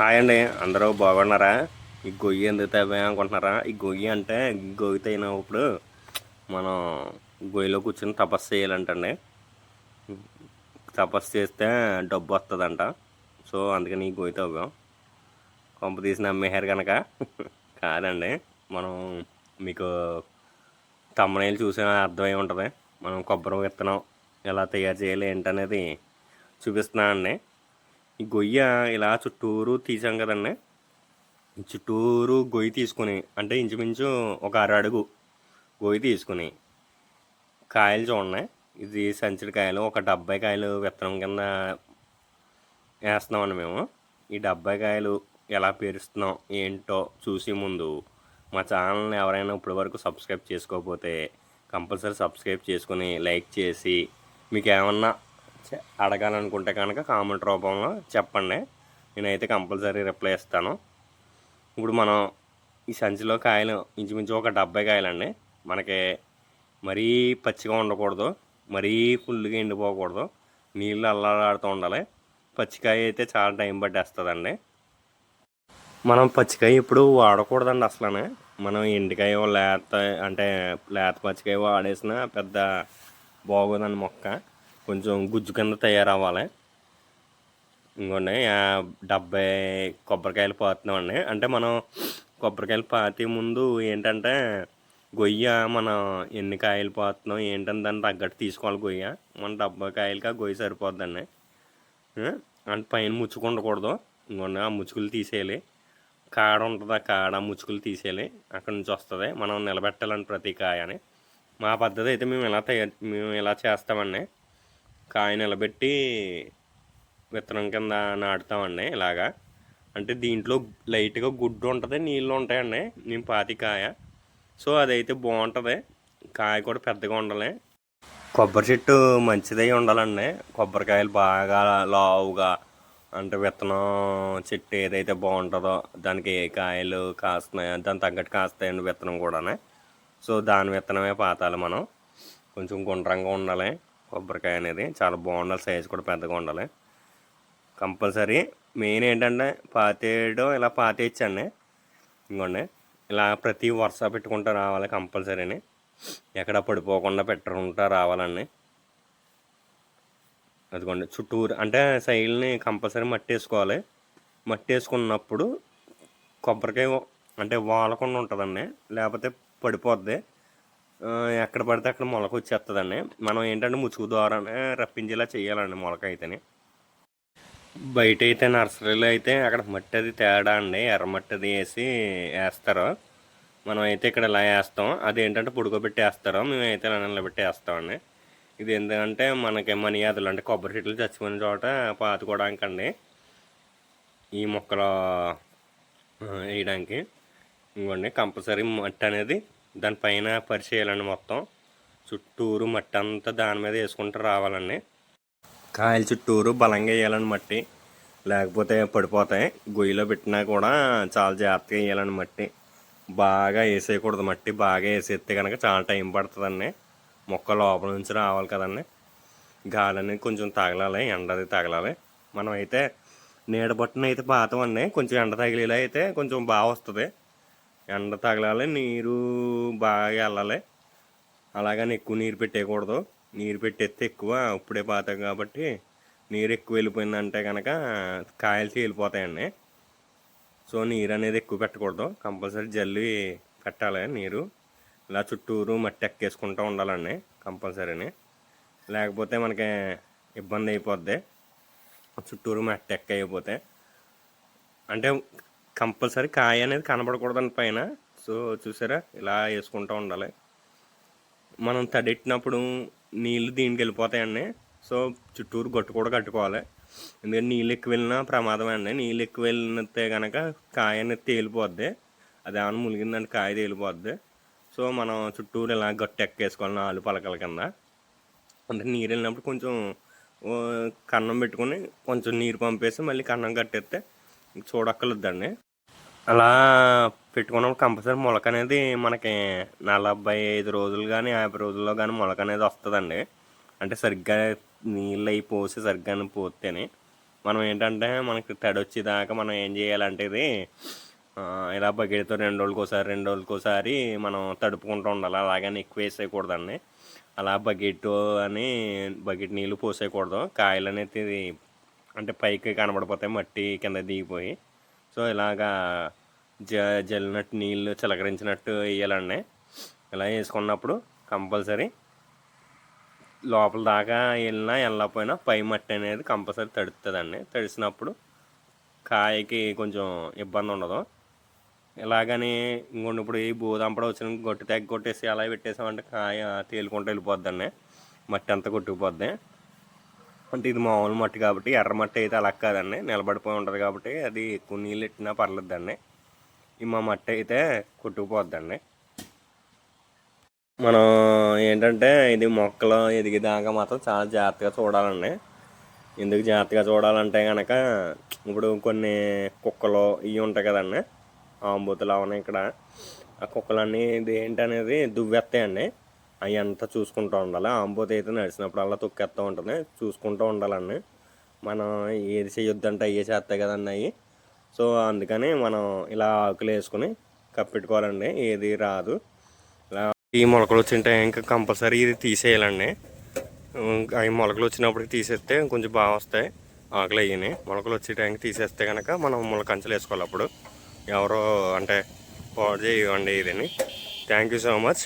Hi అండి, అందరూ బాగున్నారా? ఈ గొయ్యి ఎందుకు తవ్వా అనుకుంటున్నారా? ఈ గొయ్యి అంటే గొయ్యి తగినప్పుడు మనం గొయ్యిలో కూర్చొని తపస్సు చేయాలంటండి. తపస్సు చేస్తే డబ్బు వస్తుందంట. సో అందుకని ఈ గొయ్యి తవ్వాం. కొంప తీసి నమ్మేశారు కనుక కాదండి. మనం మీకు తమ్మనేలు చూసే అర్థమై ఉంటుంది. మనం కొబ్బరి విత్తనం ఎలా తయారు చేయాలి ఏంటనేది చూపిస్తున్నానండి. ఈ గొయ్య ఇలా చుట్టూరు తీసాం కదండి. చుట్టూరు గొయ్యి తీసుకుని అంటే ఇంచుమించు ఒక అడుగు గొయ్యి తీసుకుని కాయలు చూడండి. ఇది సంచుడి కాయలు, ఒక 70 కాయలు విత్తనం కింద వేస్తున్నామండి మేము. ఈ 70 కాయలు ఎలా పేరుస్తున్నాం ఏంటో చూసి ముందు మా ఛానల్ని ఎవరైనా ఇప్పటి వరకు సబ్స్క్రైబ్ చేసుకోకపోతే కంపల్సరీ సబ్స్క్రైబ్ చేసుకుని లైక్ చేసి మీకు ఏమన్నా అడగాలనుకుంటే కనుక కామెంట్ రూపంలో చెప్పండి. నేనైతే కంపల్సరీ రిప్లై ఇస్తాను. ఇప్పుడు మనం ఈ సంచిలో కాయలు ఇంచుమించు ఒక 70 కాయలండి. మనకి మరీ పచ్చిగా ఉండకూడదు, మరీ ఫుల్గా ఎండిపోకూడదు, నీళ్ళు అల్లాడుతూ ఉండాలి. పచ్చికాయ అయితే చాలా టైం పట్టేస్తుందండి. మనం పచ్చికాయ ఇప్పుడు వాడకూడదండి అసలు. మనం ఎండికాయ లేత అంటే లేత పచ్చికాయ వాడేసిన పెద్ద బాగోదండి మొక్క. కొంచెం గుజ్జు కింద తయారవ్వాలి. ఇంకోండి 70 కొబ్బరికాయలు పాతున్నామండి. అంటే మనం కొబ్బరికాయలు పాతే ముందు ఏంటంటే గొయ్య మనం ఎన్ని కాయలు పాతున్నాం ఏంటని దాన్ని తగ్గట్టు తీసుకోవాలి గొయ్య. మన 70 కాయలకి ఆ గొయ్య సరిపోద్దండి. అంటే పైన ముచ్చుకు ఉండకూడదు. ఇంకోండి ఆ ముచ్చుకులు తీసేయాలి. కాడ ఉంటుంది, ఆ కాడ ముచ్చుకులు తీసేయాలి. అక్కడి నుంచి వస్తుంది. మనం నిలబెట్టాలండి ప్రతి కాయని. మా పద్ధతి అయితే మేము ఇలా చేస్తామండి. కాయ నిలబెట్టి విత్తనం కింద నాటుతామండి ఇలాగా. అంటే దీంట్లో లైట్గా గుడ్డు ఉంటుంది, నీళ్ళు ఉంటాయండి. నేను కాయ, సో అదైతే బాగుంటుంది. కాయ కూడా పెద్దగా ఉండాలి. కొబ్బరి చెట్టు మంచిదై ఉండాలండి. కొబ్బరికాయలు బాగా లావుగా అంటే విత్తనం చెట్టు ఏదైతే బాగుంటుందో దానికి ఏ కాయలు కాస్తున్నాయో దాని తగ్గట్టు కాస్తాయండి విత్తనం కూడా. సో దాని విత్తనమే పాతాలి మనం. కొంచెం గుండ్రంగా ఉండాలి కొబ్బరికాయ అనేది, చాలా బాగుండాలి. సైజు కూడా పెద్దగా ఉండాలి కంపల్సరీ. మెయిన్ ఏంటంటే పాతేయడం ఇలా పాతేయచ్చండి. ఇంకోండి ఇలా ప్రతి వరుస పెట్టుకుంటూ రావాలి కంపల్సరీని. ఎక్కడ పడిపోకుండా పెట్టుకుంటూ రావాలండి. అదిగోండి చుట్టూరు అంటే సైడ్ని కంపల్సరీ మట్టి వేసుకోవాలి. మట్టి వేసుకున్నప్పుడు కొబ్బరికాయ అంటే వాలకుండా ఉంటుందండి, లేకపోతే పడిపోద్ది. ఎక్కడ పడితే అక్కడ మొలక వచ్చేస్తుందండి. మనం ఏంటంటే ముసుగు ద్వారానే రప్పించేలా చేయాలండి మొలక అయితేనే. బయట అయితే నర్సరీలో అయితే అక్కడ మట్టి అది తేడా అండి, ఎర్రమట్టి అది వేస్తారు. మనం అయితే ఇక్కడ ఇలా వేస్తాం. అదేంటంటే పుడుకోబెట్టి వేస్తారు, మేమైతే ఇలా నిలబెట్టి వేస్తామండి. ఇది ఎందుకంటే మనకి మనియాదులు అంటే కొబ్బరి చెట్లు చచ్చిపోయిన చోట పాతుకోవడానికండి, ఈ మొక్కలు వేయడానికి. ఇంకోండి కంపల్సరీ మట్టి అనేది దానిపైన పరిచేయాలండి. మొత్తం చుట్టూరు మట్టి అంతా దాని మీద వేసుకుంటూ రావాలండి. కాయల చుట్టూరు బలంగా వేయాలని మట్టి, లేకపోతే పడిపోతాయి. గొయ్యిలో పెట్టినా కూడా చాలా జాగ్రత్తగా వేయాలని మట్టి. బాగా వేసేయకూడదు మట్టి. బాగా వేసేస్తే కనుక చాలా టైం పడుతుందండి. మొక్క లోపల నుంచి రావాలి కదండి. గాలి అనేది కొంచెం తగలాలి, ఎండ అది తగలాలి. మనం అయితే నీడ బట్టున అయితే పాతమండి. కొంచెం ఎండ తగిలేలా అయితే కొంచెం బాగా వస్తుంది. ఎండ తగలాలి, నీరు బాగా వెళ్ళాలి. అలాగని ఎక్కువ నీరు పెట్టేయకూడదు. నీరు పెట్టేస్తే ఎక్కువ ఇప్పుడే పాతాం కాబట్టి నీరు ఎక్కువ వెళ్ళిపోయిందంటే కనుక కాయలు చీలిపోతాయండి. సో నీరు అనేది ఎక్కువ పెట్టకూడదు, కంపల్సరీ జల్లి పెట్టాలి నీరు. ఇలా చుట్టూరు మట్టి ఎక్కేసుకుంటూ ఉండాలండి కంపల్సరీని, లేకపోతే మనకి ఇబ్బంది అయిపోద్ది. చుట్టూరు మట్టి ఎక్కయిపోతే అంటే కంపల్సరీ కాయ అనేది కనబడకూడదండి పైన. సో చూసారా, ఇలా వేసుకుంటూ ఉండాలి. మనం తడెట్టినప్పుడు నీళ్ళు దీనికి వెళ్ళిపోతాయండి. సో చుట్టూరు గట్టు కూడా కట్టుకోవాలి. ఎందుకంటే నీళ్ళు ఎక్కువ వెళ్ళినా ప్రమాదమే అండి. నీళ్ళు ఎక్కువ వెళ్ళితే కనుక కాయ అనేది తేలిపోద్ది. అది ఏమైనా ములిగిందంటే కాయ తేలిపోద్ది. సో మనం చుట్టూరు ఇలా గట్టు ఎక్కేసుకోవాలి 4 పలకల కింద. అంటే నీరు వెళ్ళినప్పుడు కొంచెం కన్నం పెట్టుకొని కొంచెం నీరు పంపేసి మళ్ళీ కన్నం కట్టేస్తే చూడక్కర్లేదండి. అలా పెట్టుకున్నప్పుడు కంపల్సరీ మొలక అనేది మనకి 45 రోజులు కానీ 50 రోజుల్లో కానీ మొలక అనేది వస్తుందండి. అంటే సరిగ్గా నీళ్ళు అయి పోసి సరిగ్గా పోతేనే. మనం ఏంటంటే మనకి తడి వచ్చేదాకా మనం ఏం చేయాలంటే ఇది ఇలా బకెట్తో 2 రోజులకోసారి 2 రోజులకోసారి మనం తడుపుకుంటూ ఉండాలి. అలాగని ఎక్కువ వేసేయకూడదండి. అలా బకెట్ నీళ్ళు పోసేయకూడదు. కాయలు అనేది అంటే పైకి కనబడిపోతాయి, మట్టి కింద దిగిపోయి. సో ఇలాగా జల్లినట్టు నీళ్ళు చిలకరించినట్టు వేయాలండి. ఇలా వేసుకున్నప్పుడు కంపల్సరీ లోపల దాకా వెళ్ళకపోయినా పై మట్టి అనేది కంపల్సరీ తడుతుందండి. తడిసినప్పుడు కాయకి కొంచెం ఇబ్బంది ఉండదు. ఇలాగని ఇంకొండి ఇప్పుడు ఈ భూదంపడ వచ్చిన తెగ కొట్టేసి అలా పెట్టేసామంటే కాయ తేలుకుంటూ వెళ్ళిపోద్దండి, మట్టి అంతా కొట్టుకుపోద్ది. అంటే ఇది మామూలు మట్టి కాబట్టి, ఎర్ర మట్టి అయితే అలా కాదండి, నిలబడిపోయి ఉంటుంది కాబట్టి అది ఎక్కువ నీళ్ళు ఎట్టినా పర్లేదండి. ఈ మా మట్టి అయితే కొట్టుకుపోద్దండి. మనం ఏంటంటే ఇది మొక్కలు ఎదిగేదాకా మాత్రం చాలా జాగ్రత్తగా చూడాలండి. ఎందుకు జాగ్రత్తగా చూడాలంటే కనుక ఇప్పుడు కొన్ని కుక్కలు ఇవి ఉంటాయి కదండి, ఆంబూతులు అవన్నీ ఇక్కడ. ఆ కుక్కలన్నీ ఇది ఏంటనేది దువ్వెత్తాయండి. అవి అంతా చూసుకుంటూ ఉండాలి. ఆంబూత అయితే నడిచినప్పుడు అలా తొక్కేస్తూ ఉంటుంది, చూసుకుంటూ ఉండాలండి. మనం ఏది చేయొద్దంటే అయ్యే చేస్తాయి కదండి అవి. సో అందుకని మనం ఇలా ఆకులు వేసుకుని కప్పెట్టుకోవాలండి, ఏది రాదు. ఇలా ఈ మొలకలు వచ్చిన టైంకి కంపల్సరీ ఇది తీసేయాలండి. అవి మొలకలు వచ్చినప్పటికి తీసేస్తే కొంచెం బాగా వస్తాయి ఆకులు. అయ్యి మొలకలు వచ్చే టైంకి తీసేస్తే కనుక మనం కంచెలు వేసుకోవాలి. అప్పుడు ఎవరో అంటే పాడు చేయవండి ఇదని. Thank you so much.